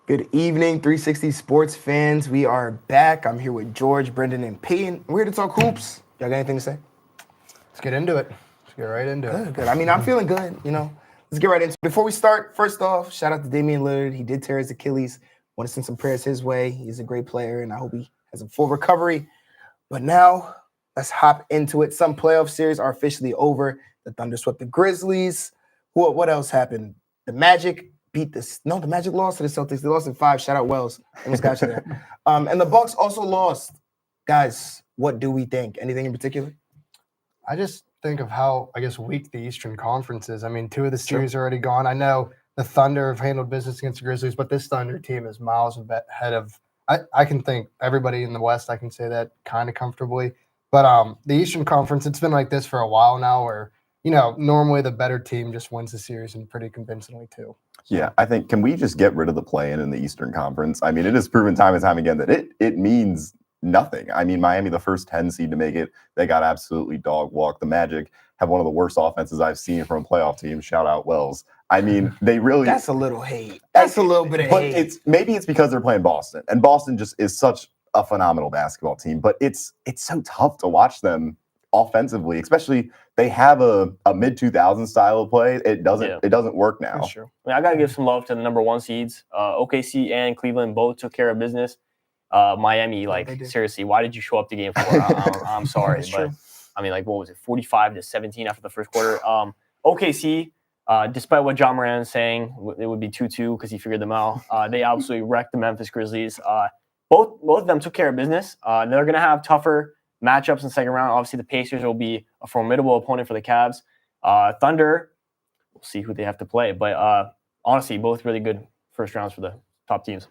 Good evening, 360 sports fans. We are back. I'm here with George, Brendan, and Peyton. We're here to talk hoops. Y'all got anything to say? Let's get into it. Let's get right into it. Good. I mean, I'm feeling good, Let's get right into it. Before we start, first off, shout out to Damian Lillard. He did tear his Achilles. Want to send some prayers his way. He's a great player, and I hope he has a full recovery. But now, let's hop into it. Some playoff series are officially over. The Thunder swept the Grizzlies. What else happened? The Magic beat the Magic lost to the Celtics. They lost in 5. Shout out Wells. Almost got you there. And the Bucks also lost. Guys, what do we think? Anything in particular? I just think of how, weak the Eastern Conference is. I mean, 2 of the series are already gone. I know the Thunder have handled business against the Grizzlies, but this Thunder team is miles ahead of I can think everybody in the West. I can say that kind of comfortably. But the Eastern Conference, it's been like this for a while now where, normally the better team just wins the series and pretty convincingly too. Yeah, I think, can we just get rid of the play-in in the Eastern Conference? I mean, it is proven time and time again that it means nothing. I mean, Miami, the first 10 seed to make it, they got absolutely dog walked. The Magic have one of the worst offenses I've seen from a playoff team. Shout out Wells. I mean, they really... That's a little hate. That's a little bit of hate. But maybe it's because they're playing Boston. And Boston just is such a phenomenal basketball team. But it's so tough to watch them offensively, especially they have a mid-2000s style of play. It doesn't work now. That's true. I got to give some love to the number 1 seeds. OKC and Cleveland both took care of business. Miami, seriously, why did you show up to game 4? I'm sorry, but true. I mean, what was it, 45-17 after the first quarter? OKC, despite what John Moran is saying, it would be 2-2 because he figured them out. They absolutely wrecked the Memphis Grizzlies. Both of them took care of business. They're going to have tougher matchups in the second round. Obviously, the Pacers will be a formidable opponent for the Cavs. Thunder, we'll see who they have to play. But honestly, both really good first rounds for the top teams.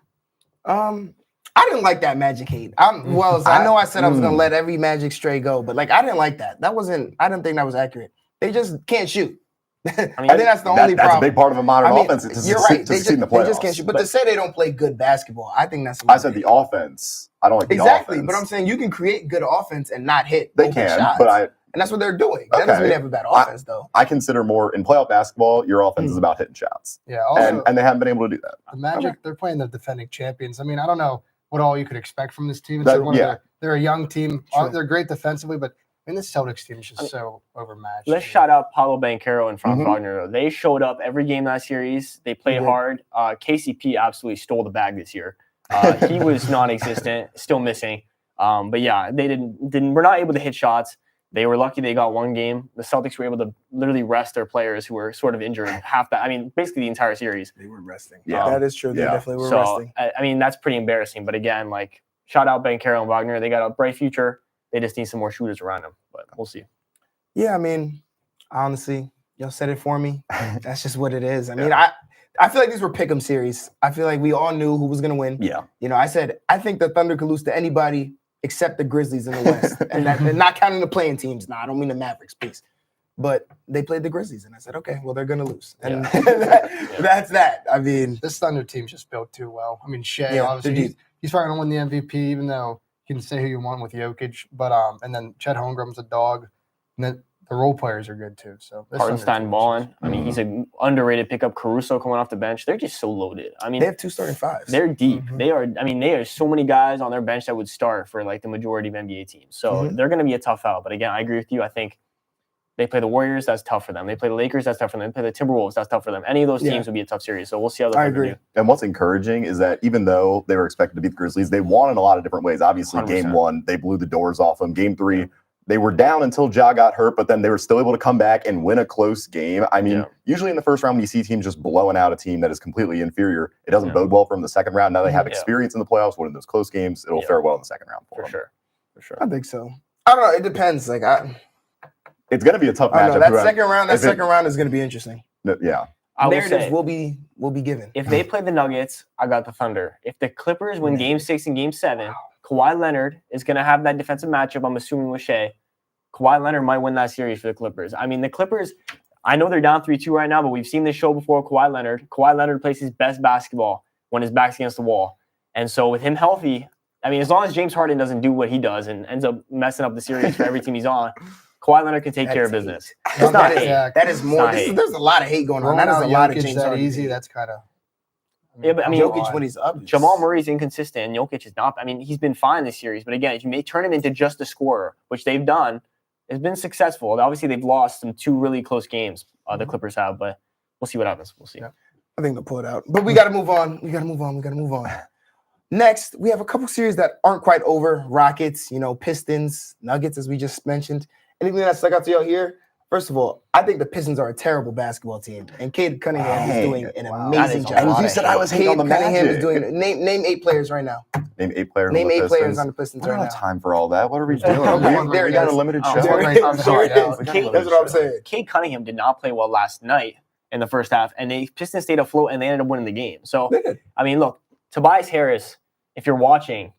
I didn't like that Magic hate. I know I said I was going to let every Magic stray go, but I didn't like that. I didn't think that was accurate. They just can't shoot. I think that's the only problem. That's a big part of a modern offense. You're right. They just can't shoot. But to say they don't play good basketball, I think that's. I said the offense. I don't like the offense. Exactly, but I'm saying you can create good offense and not hit. They can, shots. And that's what they're doing. That doesn't mean they have a bad offense, though. I consider more in playoff basketball, your offense is about hitting shots. Yeah, also, and they haven't been able to do that. The Magic, they're playing the defending champions. I mean, I don't know what all you could expect from this team. They're a young team. Sure. They're great defensively, but this Celtics team is just so overmatched. Let's shout out Paolo Banchero and Franz Wagner. They showed up every game last series. They played hard. KCP absolutely stole the bag this year. He was non-existent, still missing. But yeah, they were not able to hit shots. They were lucky they got one game. The Celtics were able to literally rest their players who were sort of injured basically the entire series. They were resting. Yeah, that is true. They definitely were resting. That's pretty embarrassing. But again, shout out Banchero and Wagner. They got a bright future. They just need some more shooters around them, but we'll see. Yeah, I mean, honestly, y'all said it for me. That's just what it is. I mean, I feel like these were pick'em series. I feel like we all knew who was going to win. Yeah. I said, I think the Thunder could lose to anybody except the Grizzlies in the West. and not counting the playing teams. I don't mean the Mavericks, please. But they played the Grizzlies, and I said, okay, well, they're going to lose. And that's that. I mean. This Thunder team's just built too well. I mean, Shea, obviously, he's probably going to win the MVP, even though you can say who you want with Jokic, but and then Chet Holmgren's a dog, and then the role players are good too. So Hartenstein balling. I mean, he's an underrated pickup. Caruso coming off the bench. They're just so loaded. I mean, they have 2 starting 5s. They're deep. They are. I mean, there are so many guys on their bench that would start for the majority of NBA teams. So they're going to be a tough out. But again, I agree with you. I think they play the Warriors. That's tough for them. They play the Lakers. That's tough for them. They play the Timberwolves. That's tough for them. Any of those teams would be a tough series. So we'll see how they do. And what's encouraging is that even though they were expected to beat the Grizzlies, they won in a lot of different ways. Obviously, 100%. Game 1, they blew the doors off them. Game 3, they were down until Ja got hurt, but then they were still able to come back and win a close game. I mean, usually in the first round, when you see teams just blowing out a team that is completely inferior, it doesn't bode well for them in the second round. Now they have experience in the playoffs, winning those close games. It'll fare well in the second round for them. For sure. I think so. I don't know. It depends. It's going to be a tough matchup. That second round is going to be be Yeah. Narratives will be given. If they play the Nuggets, I got the Thunder. If the Clippers win Game 6 and Game 7, Kawhi Leonard is going to have that defensive matchup, I'm assuming, with Shea. Kawhi Leonard might win that series for the Clippers. I mean, the Clippers, I know they're down 3-2 right now, but we've seen this show before. Kawhi Leonard plays his best basketball when his back's against the wall. And so with him healthy, I mean, as long as James Harden doesn't do what he does and ends up messing up the series for every team he's on, Kawhi Leonard can take care of business. It's not hate. That is more. There's a lot of hate going on. That is a lot of James Harden. Easy. That's kind of Yeah, but I mean, Jokic when he's up. Jamal Murray's inconsistent, and Jokic is not. I mean, he's been fine this series, but again, if you may turn him into just a scorer, which they've done, it's been successful. Obviously, they've lost some 2 really close games. The Clippers have, but we'll see what happens. We'll see. Yeah. I think they'll pull it out. But we got to move on. We got to move on. Next, we have a couple series that aren't quite over. Rockets, Pistons, Nuggets, as we just mentioned. Anything that stuck out to y'all here? First of all, I think the Pistons are a terrible basketball team, and Cade Cunningham is doing an amazing job. And you said I was hating on the Cunningham is Magic. doing name 8 players right now. Name 8 players. Name on the 8 players Pistons. on the Pistons I don't right have now. time for all that. What are we doing? Come on, there we it got a is. limited Oh, show. sorry. I'm sorry. We got a limited That's what I'm show. saying. Cade Cunningham did not play well last night in the first half, and the Pistons stayed afloat, and they ended up winning the game. So, They did. I mean, look, Tobias Harris, if you're watching,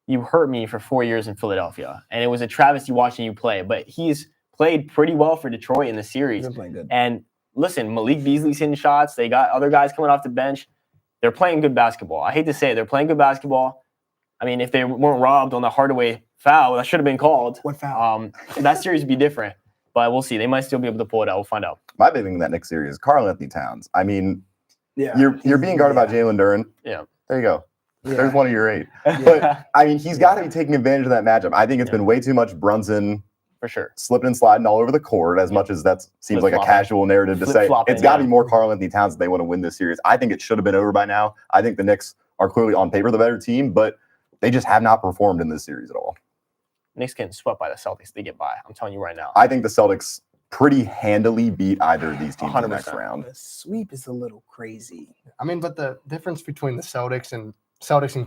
you hurt me for 4 years in Philadelphia, and it was a travesty watching you play. But he's played pretty well for Detroit in the He's series. been playing good. And listen, Malik Beasley's hitting shots. They got other guys coming off the bench. They're playing good basketball. I hate to say it, they're playing good basketball. I mean, if they weren't robbed on the Hardaway foul, that should have been called. What foul? That series would be different. But we'll see. They might still be able to pull it out. We'll find out. My big thing in that next series is Karl Anthony Towns. I mean, Yeah. you're being guarded by Jalen Duren. Yeah. There you go. Yeah. There's one of your 8. But I mean, he's got to be taking advantage of that matchup. I think it's been way too much Brunson For sure. slipping and sliding all over the court, as much as that seems like a Flip-flopping. casual narrative to say. Flip-flopping, It's got to yeah. be more Karl Anthony Towns if they want to win this series. I think it should have been over by now. I think the Knicks are clearly on paper the better team, but they just have not performed in this series at all. Knicks getting swept by the Celtics. They get by. I'm telling you right now. I think the Celtics pretty handily beat either of these teams in the next 100%. round. The sweep is a little crazy. I mean, but the difference between the Celtics and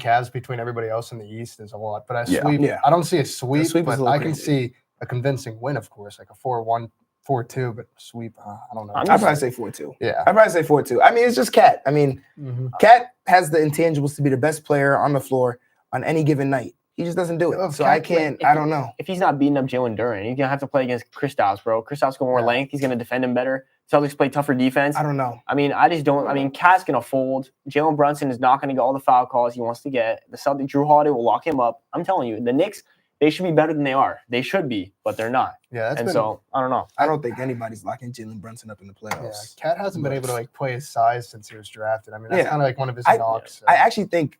Cavs between everybody else in the East is a lot. But Yeah. I don't see a sweep, sweep is a but little I can crazy. see a convincing win, of course, like a 4-1, 4-2, but sweep, I don't know. I'm I'd probably say 4-2. Yeah. I'd probably say 4-2. I mean, it's just Cat. I mean, Mhm. Cat has the intangibles to be the best player on the floor on any given night. He just doesn't do it. Oh, So Cat- I can't. I don't know. If he's not beating up Jalen Duren, he's gonna have to play against Kristaps, bro. Kristaps got more length. He's gonna defend him better. Celtics play tougher defense. I don't know. I mean, I just don't. I mean, Cat's gonna fold. Jalen Brunson is not gonna get all the foul calls he wants to get. The Celtics, Drew Holiday will lock him up. I'm telling you, the Knicks, they should be better than they are. They should be, but they're not. Yeah, that's And been, so I don't know. I don't think anybody's locking Jalen Brunson up in the yeah, playoffs. Cat hasn't been able to like play his size since he was drafted. I mean, that's Yeah. kind of like one of his I- knocks. So I actually think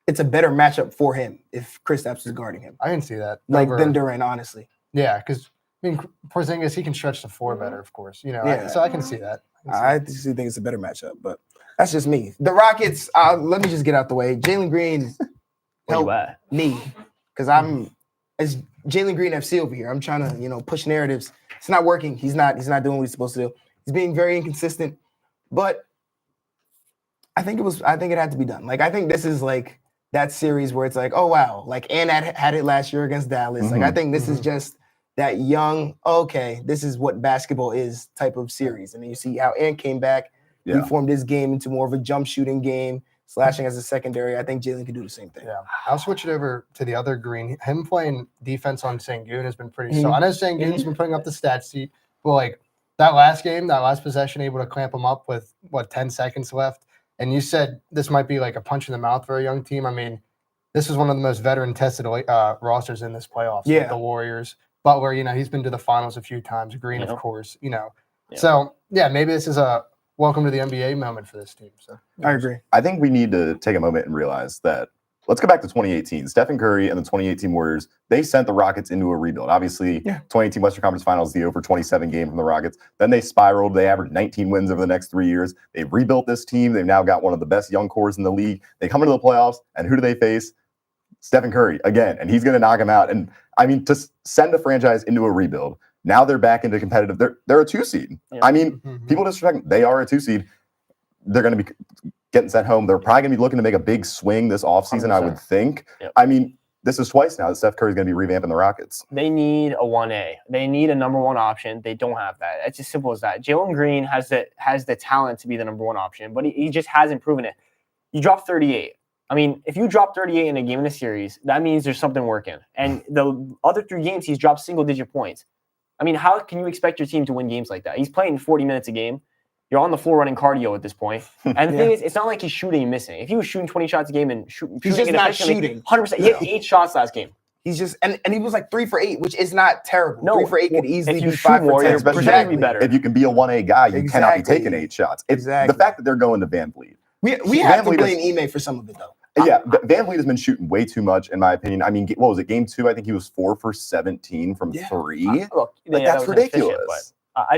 it's a better matchup for him if Kristaps is guarding him, I can see that. like over- than Durant, honestly. Yeah, because I mean, Porzingis, he can stretch the floor better, of course. Yeah. So I can see that. I just think it's a better matchup, but that's just me. The Rockets. Let me just get out the way. Jalen Green, Where you help at? me, because I'm as Jalen Green FC over here. I'm trying to push narratives. It's not working. He's not doing what he's supposed to do. He's being very inconsistent, but I think it had to be done. Like I think this is like that series where it's like, oh wow, like Ant had it last year against Dallas. Like I think this is just that young, okay, this is what basketball is type of series. And then you see how Ant came back, Yeah. reformed his game into more of a jump shooting game, slashing as a secondary. I think Jalen can do the same thing. Yeah, I'll switch it over to the other Green. Him playing defense on Sengun has been pretty. Mhm. So I know Sengun's been putting up the stat sheet, but like that last game, that last possession, able to clamp him up with 10 seconds left. And you said this might be like a punch in the mouth for a young team. I mean, this is one of the most veteran tested rosters in this playoffs. with Yeah. the Warriors. Butler, he's been to the finals a few times. Green, Yeah. of course, Yeah. So yeah, maybe this is a welcome to the NBA moment for this team. So I agree. I think we need to take a moment and realize that let's go back to 2018. Stephen Curry and the 2018 Warriors, they sent the Rockets into a rebuild. Obviously, Yeah. 2018 Western Conference Finals, the over 27 game from the Rockets. Then they spiraled. They averaged 19 wins over the next 3 years. They've rebuilt this team. They've now got one of the best young cores in the league. They come into the playoffs, and who do they face? Stephen Curry again, and he's going to knock him out. And I mean, to send a franchise into a rebuild, now they're back into competitive. They're a 2 seed. Yeah. I mean, Mhm. people disrespect them. They are a 2 seed. They're going to be getting sent home. They're probably going to be looking to make a big swing this offseason, I would 100%. think. Yep. I mean, this is twice now that Steph Curry's going to be revamping the Rockets. They need a 1A. They need a number one option. They don't have that. It's as simple as that. Jalen Green has the talent to be the number one option, but he just hasn't proven it. You dropped 38. I mean, if you drop 38 in a game in a series, that means there's something working. And the other 3 games, he's dropped single-digit points. I mean, how can you expect your team to win games like that? He's playing 40 minutes a game. You're on the floor running cardio at this point. And the thing is, it's not like he's shooting and missing. If he was shooting 20 shots a game and shooting He's just it not efficiently, shooting. 100%. He hit 8 shots last game. He's just and he was like 3 for 8, which is not terrible. No, 3 for 8 could well, easily if you be shoot 5 more, for 10. your especially percentage would be better. If you can be a 1A guy, you cannot be Exactly. taking 8 shots. It's Exactly. the fact that they're going to Van Vliet, We have to blame Ime for some of it, though. Yeah, VanVleet has been shooting way too much, in my opinion. I mean, what was it? Game 2, I think he was 4 for 17 from 3. Look, That's ridiculous. I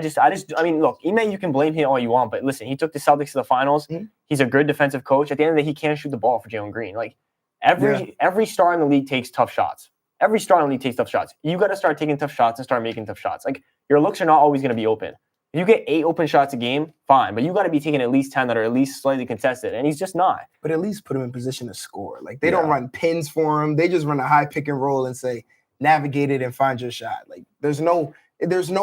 mean, look, Ime, you can blame him all you want, but listen, he took the Celtics to the finals. Mm-hmm. He's a good defensive coach. At the end of the day, he can't shoot the ball for Jalen Green. Like every star in the league takes tough shots. Every star in the league takes tough shots. You got to start taking tough shots and start making tough shots. Like your looks are not always going to be open. If you get 8 open shots a game, fine, but you got to be taking at least 10 that are at least slightly contested, and he's just not. But at least put him in position to score. Like they don't run pins for him. They just run a high pick and roll and say, navigate it and find your shot. Like there's no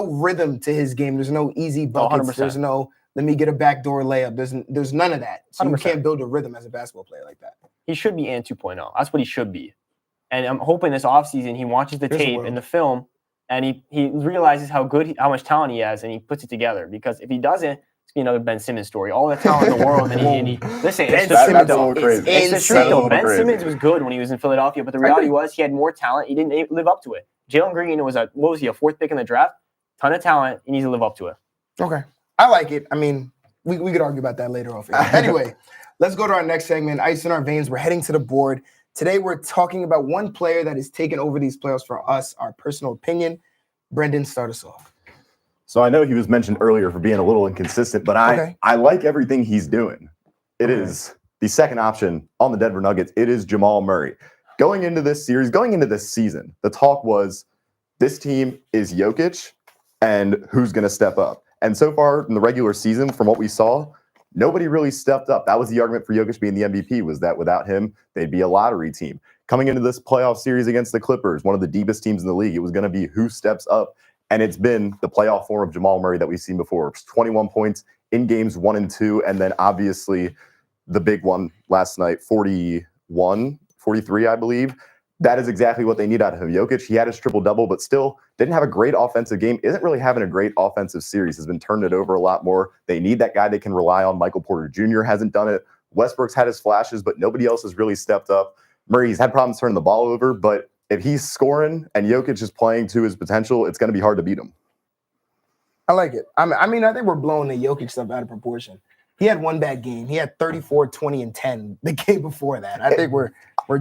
rhythm to his game. There's no easy buckets. 100%. There's no let me get a backdoor layup. There's none of that. So 100%. You can't build a rhythm as a basketball player like that. He should be Ant 2.0. That's what he should be. And I'm hoping this offseason he watches the tape and the film and he realizes how much talent he has and he puts it together. Because if he doesn't, it's gonna be another Ben Simmons story. All the talent in the world and he listen, it's the truth though. Ben Simmons was good when he was in Philadelphia, but the reality was he had more talent. He didn't live up to it. Jalen Green was a 4th pick in the draft? Ton of talent. He needs to live up to it. Okay. I like it. I mean, we could argue about that later off. Anyway, let's go to our next segment, Ice in Our Veins. We're heading to the board. Today, we're talking about one player that has taken over these playoffs for us, our personal opinion. Brendan, start us off. So I know he was mentioned earlier for being a little inconsistent, but I like everything he's doing. It is the second option on the Denver Nuggets. It is Jamal Murray. Going into this season, the talk was this team is Jokic and who's going to step up. And so far in the regular season, from what we saw, nobody really stepped up. That was the argument for Jokic being the MVP, was that without him, they'd be a lottery team. Coming into this playoff series against the Clippers, one of the deepest teams in the league, it was going to be who steps up. And it's been the playoff form of Jamal Murray that we've seen before. It's 21 points in games 1 and 2, and then obviously the big one last night, 43, I believe. That is exactly what they need out of him. Jokic, he had his triple-double, but still didn't have a great offensive game. Isn't really having a great offensive series. Has been turning it over a lot more. They need that guy they can rely on. Michael Porter Jr. hasn't done it. Westbrook's had his flashes, but nobody else has really stepped up. Murray's had problems turning the ball over, but if he's scoring and Jokic is playing to his potential, it's going to be hard to beat him. I like it. I mean, I think we're blowing the Jokic stuff out of proportion. He had one bad game. He had 34, 20, and 10 the game before that. I think we're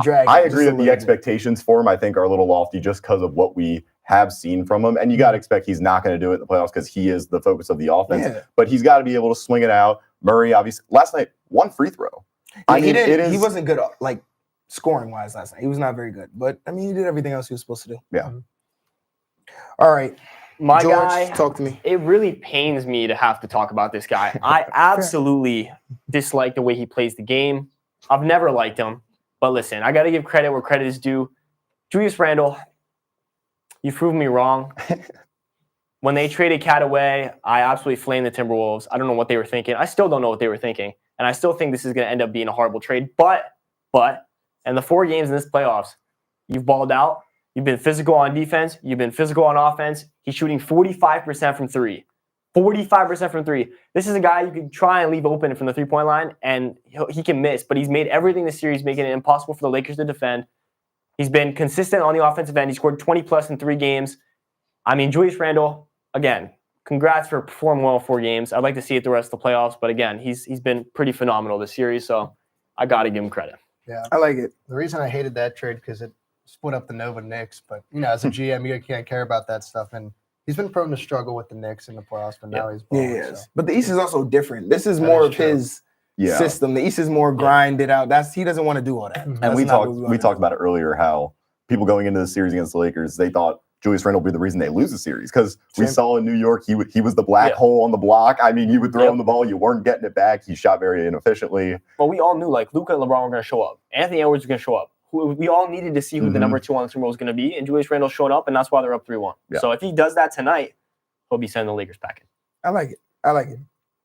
dragging. I agree that the expectations for him, I think, are a little lofty just because of what we have seen from him. And you got to expect he's not going to do it in the playoffs because he is the focus of the offense. Yeah. But he's got to be able to swing it out. Murray, obviously, last night, 1 free throw. Yeah, he wasn't good, like, scoring-wise last night. He was not very good. But, I mean, he did everything else he was supposed to do. Yeah. All right. My George, guy, talk to me. It really pains me to have to talk about this guy. I absolutely dislike the way he plays the game. I've never liked him. But listen, I got to give credit where credit is due. Julius Randle, you proved me wrong. When they traded Cat away, I absolutely flamed the Timberwolves. I don't know what they were thinking. I still don't know what they were thinking. And I still think this is going to end up being a horrible trade. But, in the 4 games in this playoffs, you've balled out. You've been physical on defense. You've been physical on offense. He's shooting 45% from 3. 45% from 3. This is a guy you could try and leave open from the 3-point line, and he can miss. But he's made everything this series, making it impossible for the Lakers to defend. He's been consistent on the offensive end. He scored 20-plus in 3 games. I mean, Julius Randle, again, congrats for performing well 4 games. I'd like to see it the rest of the playoffs. But, again, he's been pretty phenomenal this series, so I got to give him credit. Yeah, I like it. The reason I hated that trade because it split up the Nova Knicks, but as a GM, you can't care about that stuff. And he's been prone to struggle with the Knicks in the playoffs, but now he's balling. Yeah, so. But the East is also different. This is more of his system. The East is more grinded out. He doesn't want to do all that. And we talked about it earlier how people going into the series against the Lakers, they thought Julius Randle would be the reason they lose the series because we saw in New York he was the black hole on the block. I mean, you would throw him the ball, you weren't getting it back. He shot very inefficiently. But we all knew Luka and LeBron were going to show up. Anthony Edwards was going to show up. We all needed to see who the number 2 on the Timberwolves was going to be, and Julius Randle showed up, and that's why they're up 3-1. Yeah. So if he does that tonight, he'll be sending the Lakers packing. I like it.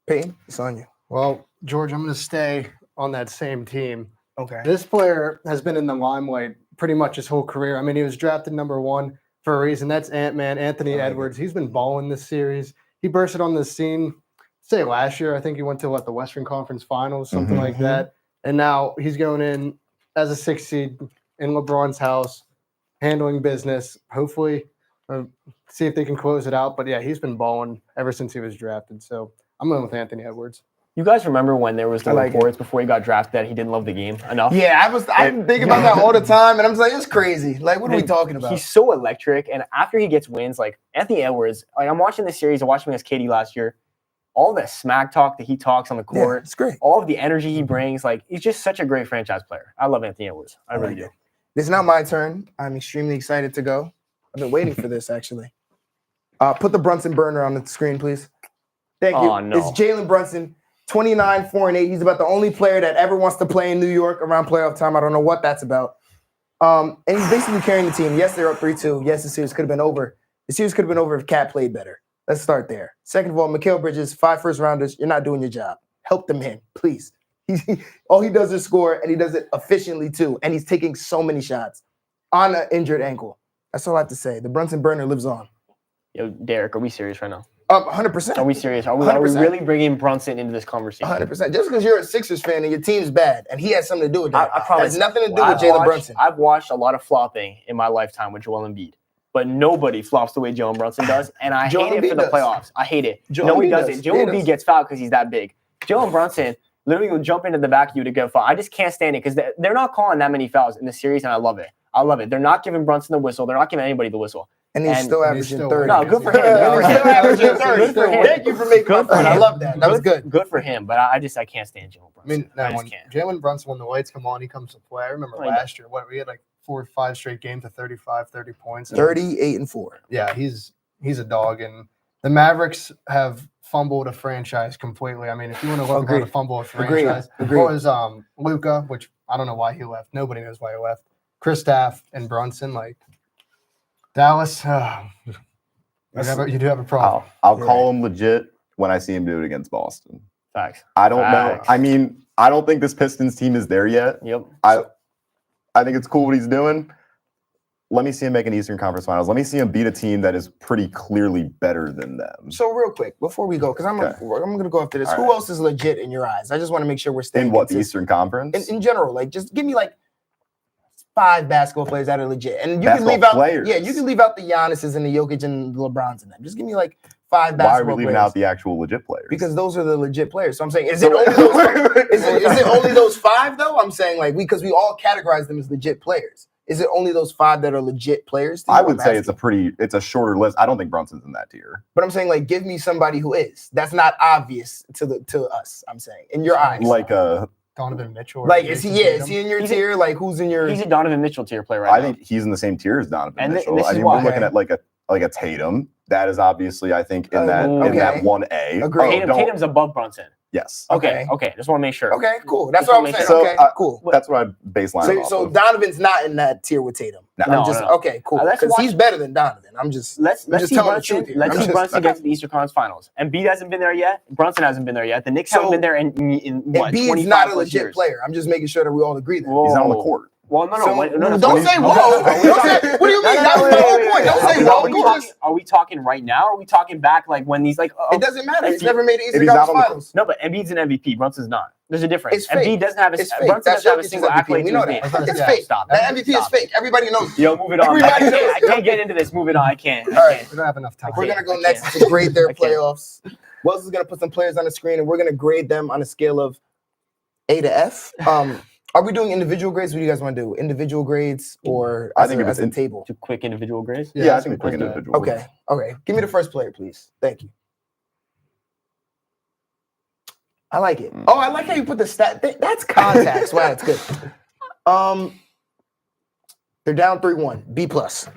Peyton, it's on you. Well, George, I'm going to stay on that same team. Okay. This player has been in the limelight pretty much his whole career. I mean, he was drafted number 1 for a reason. That's Ant-Man, Anthony Edwards. He's been balling this series. He bursted on the scene, say last year. I think he went to the Western Conference Finals, something like that. And now he's going in as a 6th seed in LeBron's house, handling business. Hopefully, see if they can close it out. But, yeah, he's been balling ever since he was drafted. So I'm going with Anthony Edwards. You guys remember when there was the like reports before he got drafted that he didn't love the game enough? Yeah, I think about that all the time, and I'm just like, it's crazy. Like, what are we talking about? He's so electric, and after he gets wins, like Anthony Edwards, like I'm watching this series, I watched him against KD last year. All the smack talk that he talks on the Yeah, court, it's great. all of the energy he brings, like he's just such a great franchise player. I love Anthony Edwards. I really do. It's not my turn. I'm extremely excited to go. I've been waiting for this, actually. Put the Brunson burner on the screen, please. Thank you. Oh, no. It's Jalen Brunson, 29, 4, and 8. He's about the only player that ever wants to play in New York around playoff time. I don't know what that's about. And he's basically carrying the team. Yes, they're up 3-2. Yes, the series could have been over. The series could have been over if Cat played better. Let's start there. Second of all, Mikal Bridges, 5 first-rounders. You're not doing your job. Help the man, please. All he does is score, and he does it efficiently, too. And he's taking so many shots on an injured ankle. That's all I have to say. The Brunson burner lives on. Yo, Derek, are we serious right now? 100%. Are we serious? Are we 100%. really bringing Brunson into this conversation? 100%. Just because you're a Sixers fan and your team's bad, and he has something to do with that. I promise. It has nothing to do with Jalen Brunson. I've watched a lot of flopping in my lifetime with Joel Embiid, but nobody flops the way Jalen Brunson does, and I Joel hate it Embiid for the does. playoffs. I hate it. Joel No, he Embiid doesn't. does. Joel Yeah, he Embiid does. gets fouled because he's that big. Jalen Brunson literally will jump into the back of you to get a foul. I just can't stand it because they're not calling that many fouls in the series, and I love it. I love it. They're not giving Brunson the whistle. They're not giving anybody the whistle. And he's still averaging still 30. No, good for him. Yeah, Good for he's him. still averaging Good 30. for him. Thank you for making my Good for point. I him. love that. That was good. Good for him, but I can't stand Jalen Brunson. I mean, I when just can't. Jalen Brunson, when the lights come on, he comes to play. I remember I know. last year, we had like 4 or 5 straight games of 35, 30 points. 38 and 4. Yeah, he's a dog. And the Mavericks have fumbled a franchise completely. I mean, if you want to look Agreed. at a fumble a Agreed. franchise, Agreed. what was Luka, which I don't know why he left. Nobody knows why he left. Kristaps and Brunson, like Dallas, you do have a problem. I'll call him legit when I see him do it against Boston. Facts. I don't know. Facts. I mean, I don't think this Pistons team is there yet. Yep. I think it's cool what he's doing. Let me see him make an Eastern Conference Finals. Let me see him beat a team that is pretty clearly better than them. So real quick, before we go, because I'm going to go after this. All Who right. else is legit in your eyes? I just want to make sure we're staying In what, the consistent. Eastern Conference? In general, like just give me like 5 basketball players that are legit, and you can Basketball leave out players? Yeah, you can leave out the Giannis's and the Jokic and the LeBrons and them. Just give me like 5 Why are basketball we leaving players. out the actual legit players? Because those are the legit players. So I'm saying, is So- it only those? Is it only those 5 though? I'm saying like because we all categorize them as legit players. Is it only those 5 that are legit players? to you? I would I'm say asking. it's a shorter list. I don't think Brunson's in that tier. But I'm saying like give me somebody who is. That's not obvious to us. I'm saying in your eyes. Like Donovan Mitchell. or Like is Jason he? Yeah, is Tatum. he in your He's tier? Like who's in your? He's a Donovan Mitchell tier player right I now. think he's in the same tier as Donovan And Mitchell. this I is mean, why- we're looking at like a Tatum. That is obviously, I think, in that okay. 1A. Agreed. Tatum's above Brunson. Yes. Okay. Just want to make sure. Okay, cool. That's Just what I'm wanna saying. make sure. Okay, So, cool. That's what I baseline it off So of. Donovan's not in that tier with Tatum. No. I'm just No. okay, cool. Let's Because watch- he's better than Donovan. I'm just Let's just see telling the Brunson. truth here. Let's I'm see just- Brunson get to the Eastern Conference Finals. Embiid hasn't been there yet. Brunson hasn't been there yet. The Knicks haven't So, been there in what? Embiid's 25 not a plus legit years. player. I'm just making sure that we all agree that. He's not on the Whoa. court. Well, no. So, no, don't say whoa. Don't say, what do you mean? That was the whole point. Don't say whoa. Go on. Are we talking right now? Or are we talking back like when these like? It doesn't matter. He's If he- never made an if Eastern he's not Conference on the- Finals. No, but Embiid's an MVP. Brunson's not. There's a difference. It's fake. Embiid doesn't have a It's fake. Brunson That's doesn't have a Jokic's single MVP. accolade. We to know his that. name. It's Yeah. fake. Stop. That MVP is Stop. fake. Everybody knows. Yo, move it on. Everybody I knows. can't get into this. Move it on. I can't. All right. We don't have enough time. We're Okay. gonna go I next can't. to grade their I can't. playoffs. Wells is gonna put some players on the screen, and we're gonna grade them on a scale of A to F. Are we doing individual grades? What do you guys want to do? Individual grades or I as think a, if it's as a in- table? Two quick individual grades. Yeah, I that's think a what quick we'll do. individual. Okay. Okay. Give me the first player, please. Thank you. I like it. Oh, I like how you put the stat. That's contacts. Wow, that's good. They're down 3-1. B plus.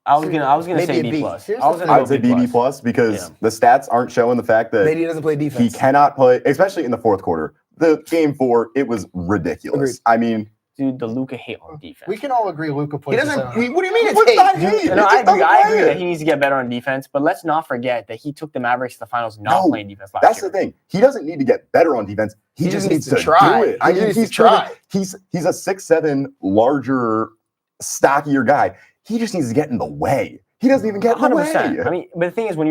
I was gonna Maybe say a B B. plus. Here's I was the gonna I go would say BB plus because Yeah. the stats aren't showing the fact that Maybe he doesn't play he defense. cannot play, especially in the fourth quarter. The game 4, it was ridiculous. Agreed. I mean, Dude, the Luka hate on defense. We can all agree Luka He plays. his doesn't. own. What do you mean it's What's hate? that hate? No, He I just agree. doesn't I play agree it. that he needs to get better on defense, but let's not forget that he took the Mavericks to the finals not No, playing defense last that's year. the thing. He doesn't need to get better on defense. He just needs to try. do it. He just needs to try. He's a 6'7", larger, stockier guy. He just needs to get in the way. He doesn't even get in the 100%. way. I mean, but the thing is, when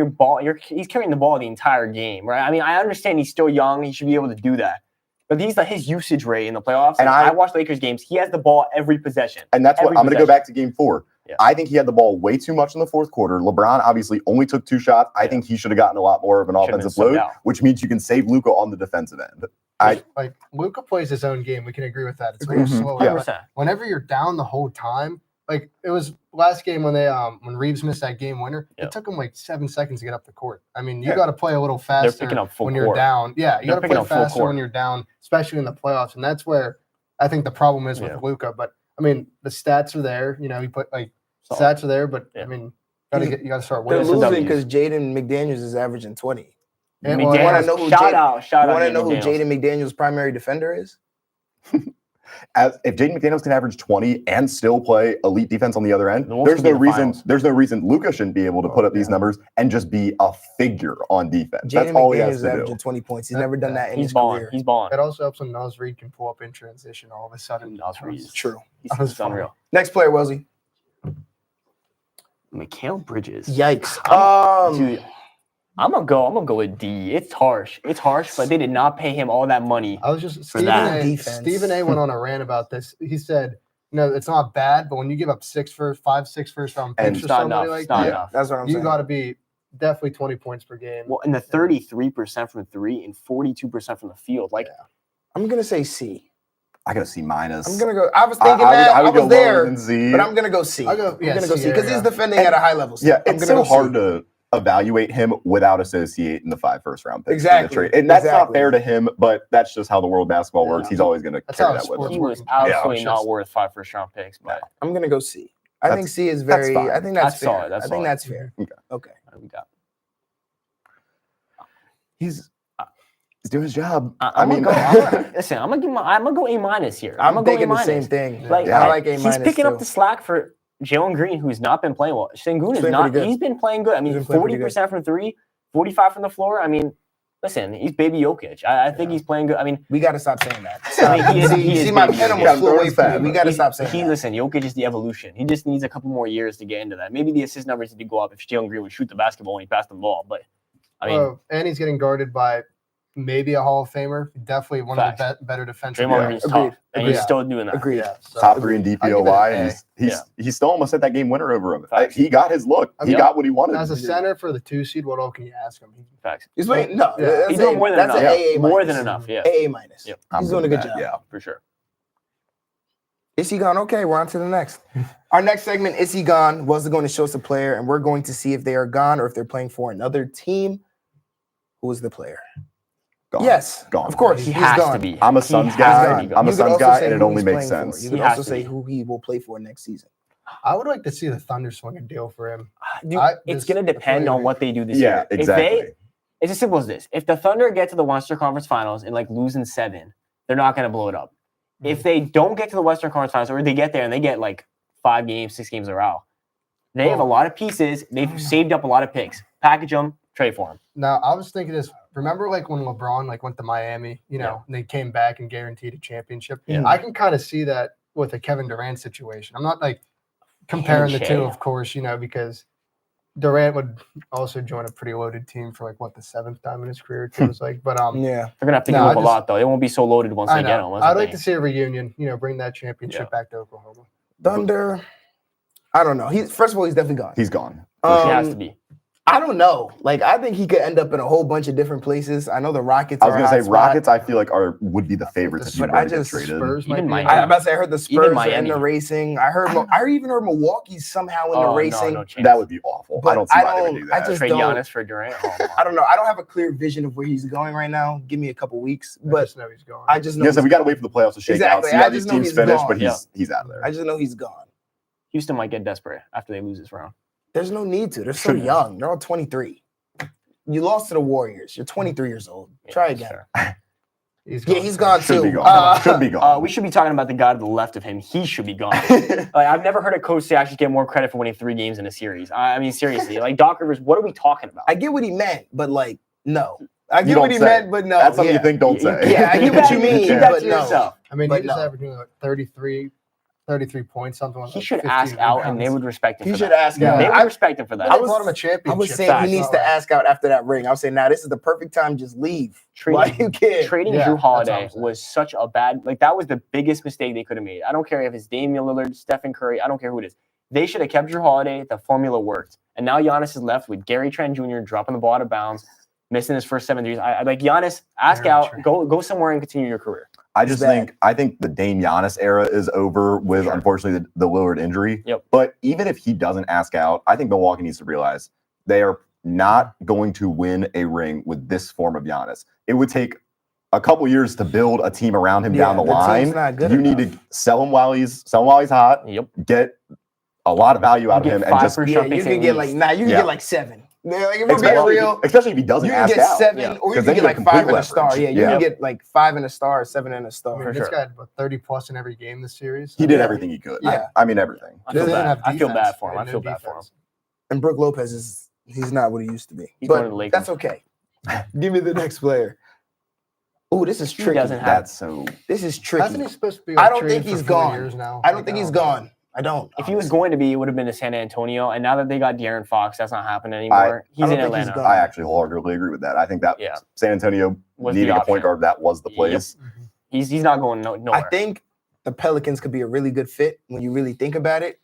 he's carrying the ball the entire game, right? I mean, I understand he's still young; he should be able to do that. But he's like his usage rate in the playoffs. And I watch Lakers games; he has the ball every possession. And that's what Every I'm going to go possession. back to game 4. Yeah. I think he had the ball way too much in the fourth quarter. LeBron obviously only took 2 shots. I think he should have gotten a lot more of an Should've been offensive subbed load, out. which means you can save Luka on the defensive end. Like Luka plays his own game. We can agree with that. It's Agreed. very slow. Yeah. 100%. Whenever you're down the whole time, like it was last game when they when Reeves missed that game winner, Yep. it took him like 7 seconds to get up the court. I mean, you Yeah. got to play a little faster picking up full when you're court. down. Yeah, you They're got to picking play up full faster court. when you're down, especially in the playoffs. And that's where I think the problem is with Yeah. Luka. But I mean, the stats are there. You know, he put like Solid. stats are there, but Yeah. I mean, you got to start They're winning. W's. losing because Jaden McDaniels is averaging 20. And, you wanna McDaniels, know who shout Jay- out You want to Jaden know who McDaniels. Jaden McDaniels' primary defender is? If Jaden McDaniels can average 20 and still play elite defense on the other end, The Wolves there's could be no in the reason finals. there's no reason Luka shouldn't be able to put up these yeah. numbers and just be a figure on defense. That's Jaden all he McDaniels has is to averaging do. 20 points. He's That- never done yeah. that in He's his balling. career. He's balling. It also helps when Naz Reid can pull up in transition all of a sudden. Naz Reid. True. It's unreal. Next player, Wellesley. Mikal Bridges. Yikes. Dude, I'm gonna go with D. It's harsh, but they did not pay him all that money. I was just For that. Stephen A. went on a rant about this. He said, it's not bad, but when you give up 6 first round And picks it's or not somebody enough. like It's not that, enough. That's what I'm you saying. got to be definitely 20 points per game. Well, and the 33% from 3 and 42% from the field. Like, I'm going to say C. I got a C minus. I'm going to go. I was thinking that. I would was go lower there. than Z. But I'm going to go C. I'll go- I'm yeah, going to go C, C because yeah. he's defending And- at a high level. Yeah, I'm it's gonna so go hard C. to evaluate him without associating the 5 first-round picks. Exactly, For the trade. And that's not exactly. fair to him, but that's just how the world of basketball works. Yeah. He's always going to That's carry how that with sports he him. was working. absolutely Yeah. not worth 5 first-round picks. But I'm going to go C. I That's- think C is that's very. fine. I think that's That's fair. solid, that's I think solid. that's fair. Okay. Okay. what do we got? He's doing his job. I'm mean, listen. I'm gonna go A minus here. I'm gonna go thinking A the same minus. thing. Like, Yeah. I like A he's minus. picking too. up the slack for Jalen Green, who's not been playing well. Sengun is playing not. pretty good. He's been playing good. I mean, been playing pretty good. 40% from 3, 45 from the floor. I mean, listen, he's baby Jokic. I think he's playing good. I mean, We got to stop saying that. I mean, he is- see, he is my baby pen Jokic. almost flew away from me. He- We got to stop saying that. Listen, Jokic is the evolution. He just needs a couple more years to get into that. Maybe the assist numbers need to go up if Jalen Green would shoot the basketball when he passed the ball. But I mean, And he's getting guarded by maybe a Hall of Famer. Definitely one of the better defensive Draymond players. Green's Agreed. tough, and he's Agreed. still doing that. Agreed. Yeah, so- top 3 in I give it DPOY, an and A. he's still almost hit that game winner over him. Facts. He got his look. He Yep. got what he wanted. As a center for the 2 seed, what all can you ask him? Facts. He's playing. No, Yeah. that's He's doing A- more than that's enough. an AA More minus. than enough. Yeah, AA minus. Yep. I'm He's doing a with good that, job. Yeah. for sure. Is he gone? Okay, we're on to the next. Our next segment, Is He Gone? Was going to show us a player, and we're going to see if they are gone or if they're playing for another team. Who is the player? Gone. Yes, Gone. of course. He he's has gone. to be. I'm a He Suns has guy. to be I'm gone. a You could Suns also guy, say and it who only he's makes playing for. sense. You He could has also to say be. who he will play for next season. I would like to see the Thunder swing a deal for him. Dude, this- it's going to depend that's on what they do this Yeah, year. exactly. It's as simple as this. If the Thunder get to the Western Conference Finals and like lose in 7, they're not going to blow it up. If they don't get to the Western Conference Finals, or they get there and they get like 5 games, 6 games in a row, they have a lot of pieces. They've saved up a lot of picks. Package them, trade for them. Now, I was thinking this. Remember, like when LeBron went to Miami, Yeah. and they came back and guaranteed a championship. Yeah. I can kind of see that with a Kevin Durant situation. I'm not like comparing the Shea. two, of course, because Durant would also join a pretty loaded team for the 7th time in his career. It feels like, but Yeah. They're going to have to No, give I up a just- lot, though. They won't be so loaded once I they get know. them. I'd like to see a reunion. Bring that championship back to Oklahoma. Thunder. I don't know. First of all, he's definitely gone. He's gone. He has to be. I don't know. I think he could end up in a whole bunch of different places. I know the Rockets. I was are a going to hot say spot. Rockets. I feel like would be the favorites if you But were I to get just- traded. Spurs Even might be. Miami. I about to say I heard the Spurs are in Miami. the racing. I even heard Milwaukee's somehow in the racing. No chance. That would be awful. But I don't see I why they don't- would do I that. just Trade don't- Giannis for Durant. Oh, my. I don't know. I don't have a clear vision of where he's going right now. Give me a couple weeks, I but just know he's gone. I just know. Yeah, so we got to wait for the playoffs to shake Exactly. out, see how I these just know teams he's finish, gone. but he's out of there. I just know he's gone. Houston might get desperate after they lose this round. There's no need to. They're so Shouldn't. young. They're all 23. You lost to the Warriors. You're 23 years old. Try Yeah, again. sure. Yeah, he's gone Should too. be gone. Should be gone. We should be talking about the guy to the left of him. He should be gone. I've never heard a coach say I should get more credit for winning 3 games in a series. I mean, seriously, Doc Rivers, what are we talking about? I get what he meant, but no. I You get don't what he say. meant, but no. That's something yeah. you think, don't say. Yeah, I get what you mean, Keep that but to no. yourself. I mean, But he was no. averaging 33 points, something like that. He should 15 ask out, and rebounds. they would respect him He for should that. ask Yeah. out. They would I respect him for that. I I was- brought him a championship. was saying Facts. he needs to ask out after that ring. I was saying, now this is the perfect time. Just leave. Why Trading- you kid? Trading Yeah, Drew that's what Holiday I'm saying. was such a bad, that was the biggest mistake they could have made. I don't care if it's Damian Lillard, Stephen Curry, I don't care who it is. They should have kept Drew Holiday. The formula worked. And now Giannis is left with Gary Trent Jr. dropping the ball out of bounds, missing his first 7 threes. I like Giannis, ask Gary out, Trent. go somewhere and continue your career. I just bad. think the Dame Giannis era is over with, Sure. unfortunately, the Lillard injury. Yep. But even if he doesn't ask out, I think Milwaukee needs to realize they are not going to win a ring with this form of Giannis. It would take a couple years to build a team around him down the team's line. not good You need enough. to sell him while he's hot, Yep. get a lot of value out of Get him, and 5 just first Yeah, round you picks can at get like least. you can Yeah. get like 7. Like, if we're being real, especially if he doesn't you can ask get out. 7, Yeah. or you 'Cause can then get you like get 5 complete and a star. leverage. Yeah, you Yeah. can get like 5 and a star, 7 and a I star. mean, For this sure. guy had 30 plus in every game this series. He did Yeah. everything he could. Yeah. I mean everything. I feel They didn't bad. have I feel defense. bad for him. They I had feel no bad for him. defense. And Brook Lopez he's not what he used to be. He's going to But the Lakers. that's okay. Give me the next player. Oh, this is He tricky. doesn't have- That's so. This is Hasn't tricky. he supposed to be? I Like, don't traded think he's for 4 gone. Years now? I don't think he's gone. I don't. If he was honestly. going to be, it would have been to San Antonio. And now that they got De'Aaron Fox, that's not happening anymore. He's don't in think he's Atlanta. gone. I actually wholeheartedly agree with that. I think that Yeah. San Antonio Was the needing a option. point guard, that was the Yep. place. Mhm. He's not going nowhere. I think the Pelicans could be a really good fit when you really think about it.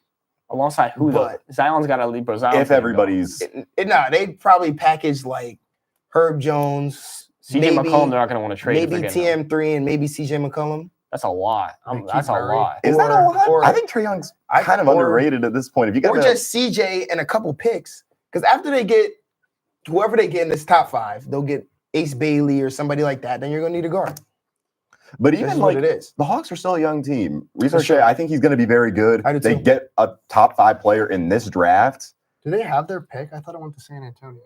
Alongside who though? But- Zion's got to leave, bro. Zion's If gonna everybody's Nah, they'd probably package like Herb Jones, go. CJ McCollum, they're not going to want to trade. if maybe they're getting him. TM3, and maybe CJ McCollum. That's a lot. Keith That's a Murray. lot. is that a or- lot? or- I think Trae Young's I- kind of or- underrated at this point. If you got Or just CJ and a couple picks. Because after they get whoever they get in this top 5, they'll get Ace Bailey or somebody like that. Then you're gonna need a guard. but That's even what like it is. the Hawks are still a young team. Research sure. I think he's going to be very good. I do They too. get a top 5 player in this draft. Do they have their pick? I thought it went to San Antonio.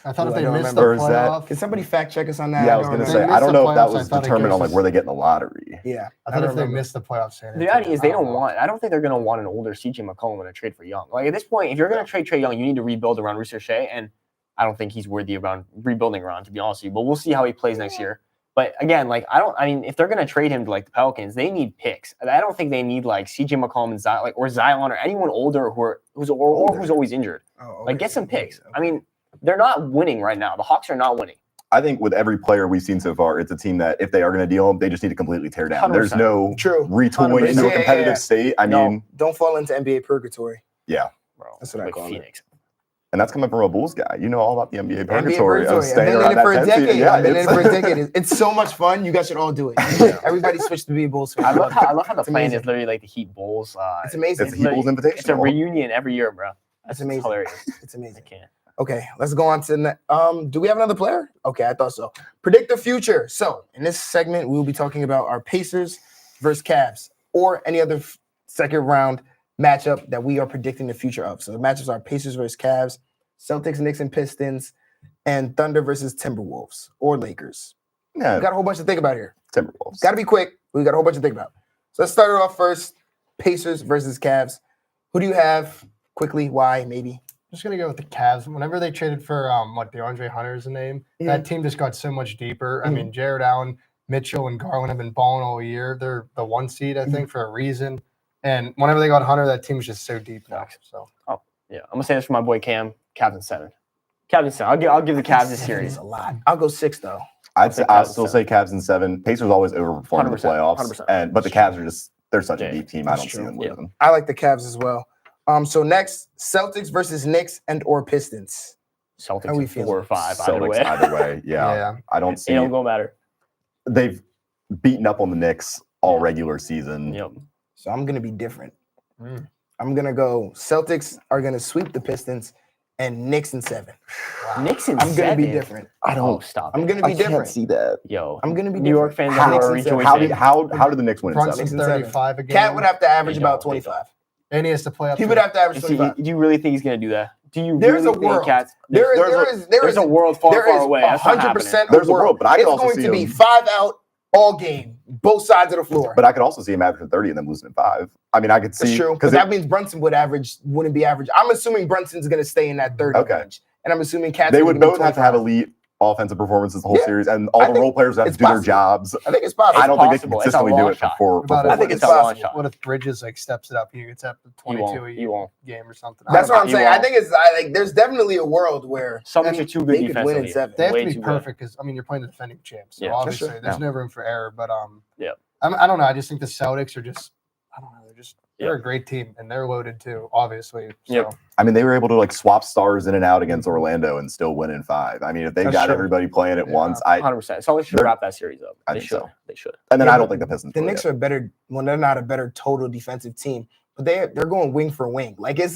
I thought Ooh, if I they don't missed remember. Or the is that- playoff, Can somebody fact check us on that? Yeah, I was don't going to remember. say I don't know if that playoffs, was I thought it determined on goes like to- where they get in the lottery. Yeah, I thought don't if they remember. missed the playoffs, San The reality Antonio, is they I don't know. want. I don't think they're going to want an older CJ McCollum in a trade for Young. Like at this point, if you're going to trade Trae Young, you need to rebuild around Reese Shea, and I don't think he's worthy around rebuilding around. To be honest with you, but we'll see how he plays next year. But again, like I mean, if they're going to trade him to like the Pelicans, they need picks. I don't think they need like CJ McCollum and Zion, or Zion or anyone older who's always injured. Oh, Like okay. get some picks. Okay. I mean, they're not winning right now. The Hawks are not winning. I think with every player we've seen so far, it's a team that if they are going to deal them, they just need to completely tear down. There's 100%. no True. retooling into a 100%. competitive Yeah. state. I No. mean, Don't fall into NBA purgatory. Bro, That's what I like call it. Phoenix. and that's coming from a Bulls guy. You know all about the NBA NBA purgatory of I've staying been in around it for a that 10 seed. decade. Yeah, I've been in it it's- for a decade. It's so much fun. You guys should all do it. Everybody switch to be a Bulls fan. I love how the It's plan amazing. is literally like the Heat Bulls. It's amazing. It's a Heat Bulls Invitational. It's a reunion every year, bro. That's amazing. hilarious. It's I amazing. can't. Okay, let's go on to the do we have another player? Okay, I thought so. Predict the future. So in this segment, we will be talking about our Pacers versus Cavs or any other second round matchup that we are predicting the future of. So the matchups are Pacers versus Cavs, Celtics, Knicks, and Pistons, and Thunder versus Timberwolves or Lakers. We Yeah, got a whole bunch to think about here. Timberwolves. Got to be quick. We got a whole bunch to think about. So let's start it off first. Pacers versus Cavs. Who do you have? Quickly, why? Maybe. I'm just gonna go with the Cavs. Whenever they traded for DeAndre Hunter is the name, that team just got so much deeper. I mean, Jared Allen, Mitchell, and Garland have been balling all year. They're the 1 seed, I think, for a reason. And whenever they got Hunter, that team's just so deep now. So Yeah, I'm gonna say this for my boy Cam. Cavs in 7. Cavs in 7. I'll give the Cavs this Seven is series. a lot. I'll go 6 though. I'd say I'll Cavs still in say Cavs in 7. Pacers always overperform in the 100%, playoffs, 100%. but the Cavs are just they're such Yeah, a deep team. I that's don't see true. them Yeah. losing. I like the Cavs as well. So next, Celtics versus Knicks and or Pistons. Celtics How we in 4 feeling? or 5. Either Celtics way. either way. Yeah, yeah. I don't see. It don't go matter. They've beaten up on the Knicks all regular season. Yep. So I'm gonna be different. Mm. I'm gonna go. Celtics are gonna sweep the Pistons, and Knicks in 7. Knicks in I'm 7. gonna be different. I Oh, don't. stop. I'm it. gonna be I can't different. see that. Yo. I'm gonna be New York different. fans Knicks are in 7. rejoicing. How did the Knicks win? in Brunson's Knicks in 7? 7. 35 a game. Cat would have to average They about don't. 25. and he has to play up. He to would have to average Is he- 25. do you really think he's gonna do that? Do you There's really a think world. Cats? There There's is a world far, there far is away. That's not happening. 100% There's a world. world, but I could it's also going see to be him- 5 out all game, both sides of the floor. But I could also see him averaging 30 and then losing in 5. I mean, I could see That's true, because because that means Brunson wouldn't be average. I'm assuming Brunson's going to stay in that 30 Okay. range, and I'm assuming Cats they are would gonna be both have to have 25. elite offensive performances the whole Yeah. series, and all I the think role players have to it's do their possible. jobs. I think it's possible. I don't think they can possible. It's a consistently do long it shot. for About four it. I think games. it's a long possible. shot. What if Bridges steps it up? He gets up to He 22 won't. a He won't. game or something. I That's don't what I'm He saying. I won't. think there's definitely a world where Celtics are too good they could win in defensively. 7. They have Way to be too good. perfect because you're playing the defending champs. So Yeah, that's obviously true. there's no room for error. But Yeah. I don't know. I just think the Celtics are just I don't know. They're just They're a great team, and they're loaded too, obviously. So. Yep. I mean, they were able to like swap stars in and out against Orlando and still win in 5. I mean, if they've That's got true. everybody playing at Yeah. once, 100%. So they should they're- wrap that series up. I They think should. so. They should. and then Yeah, I don't but think the Pistons. The will Knicks yet. are better when they're not a better total defensive team, but they're going wing for wing. Like it's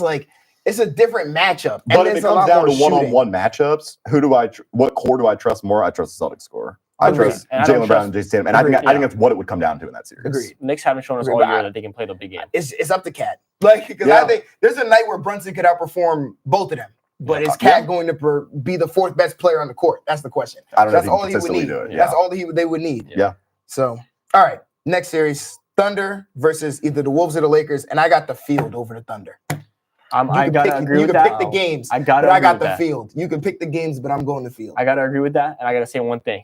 a different matchup. And But if it there's a comes lot down more to shooting. one-on-one matchups, what core do I trust more? I trust the Celtics score. I Agreed. trust And I don't Jalen Brown trust- and Jason Tatum, and I Agreed, think that's what it would come down to in that series. Agreed. Knicks haven't shown us Agreed, all but year I- that they can play the big game. It's up to Cat. Like because Yeah. I think there's a night where Brunson could outperform both of them. But Yeah. is Cat going to be the fourth best player on the court? That's the question. I don't know That's if all he he can would consistently need. do it. Yeah. That's all they would need. Yeah. So, all right, next series, Thunder versus either the Wolves or the Lakers, and I got the field over the Thunder. I can gotta pick, agree you with can that. pick the games, I gotta but I agree got with the that. field. You can pick the games, but I'm going the field. I gotta agree with that, and I gotta say one thing: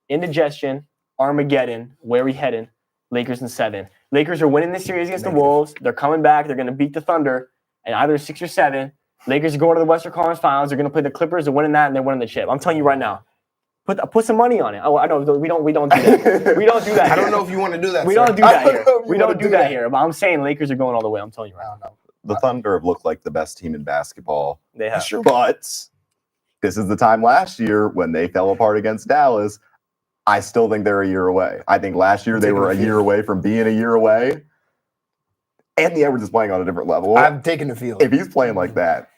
indigestion, Armageddon, where we heading? Lakers in 7. Lakers are winning this series against the Negative. Wolves. They're coming back. They're gonna beat the Thunder, and either 6 or 7. Lakers are going to the Western Conference Finals. They're gonna play the Clippers. They're winning that, and they're winning the chip. I'm telling you right now. Put some money on it. Oh, I know we don't do that. We don't do that. I don't here. know if you want to do that. We sir. don't do that I don't here. know if you We wanna don't do that here. But I'm saying Lakers are going all the way. I'm telling you right I now. don't know. The Thunder have looked like the best team in basketball. They have. But this is the time last year when they fell apart against Dallas. I still think they're a year away. I think last year they Taking were a the year field. away from being a year away. Anthony Edwards is playing on a different level. I'm taking the field. If he's playing like that,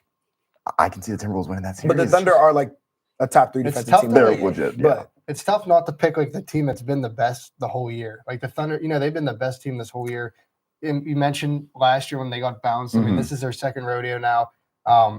I can see the Timberwolves winning that series. But the Thunder are like a top 3 It's defensive tough team. to in the They're league. legit. Yeah. But It's tough not to pick like the team that's been the best the whole year. Like the Thunder, they've been the best team this whole year. And you mentioned last year when they got bounced. I mean, Mhm. this is their second rodeo now.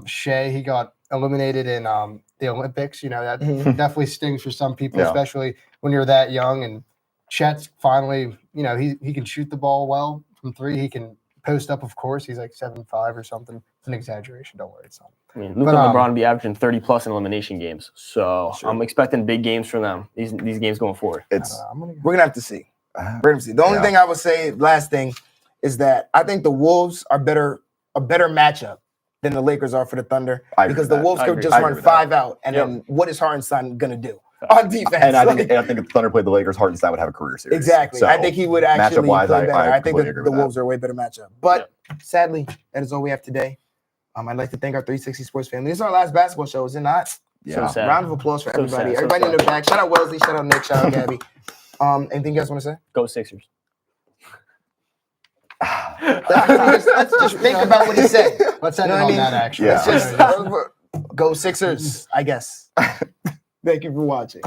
Shea, he got eliminated in the Olympics. That Mhm. definitely stings for some people, Yeah. especially when you're that young. And Chet's finally, he can shoot the ball well from 3. He can post up, of course. He's like 7'5" or something. It's an exaggeration. Don't worry, it's not. I mean, Luka and LeBron will be averaging 30+ in elimination games. So Sure. I'm expecting big games from them. These games going forward. It's I'm gonna we're gonna have to see. We're gonna see. The only Yeah. thing I would say, last thing, is that I think the Wolves are a better matchup than the Lakers are for the Thunder I agree because with the that. Wolves I could agree. just I agree run with that. 5 out, and Yep. then what is Hartenstein gonna do on defense? and I Like, think if the Thunder played the Lakers, Hartenstein would have a career series. Exactly. So, I think he would actually matchup-wise, play I better. I think completely the agree with that. Wolves are a way better matchup. But sadly, that is all we have today. I'd like to thank our 360 Sports family. This is our last basketball show, is it not? yeah. So sad. Round of applause for So everybody. sad, so Everybody in sad. the back. Shout out Wellesley. Shout out Nick. Shout out Gabby. Anything you guys want to say? Go Sixers. Let's just think about what he said. Let's end You know it what I on mean? that, actually. Yeah. Let's just go Sixers, I guess. Thank you for watching.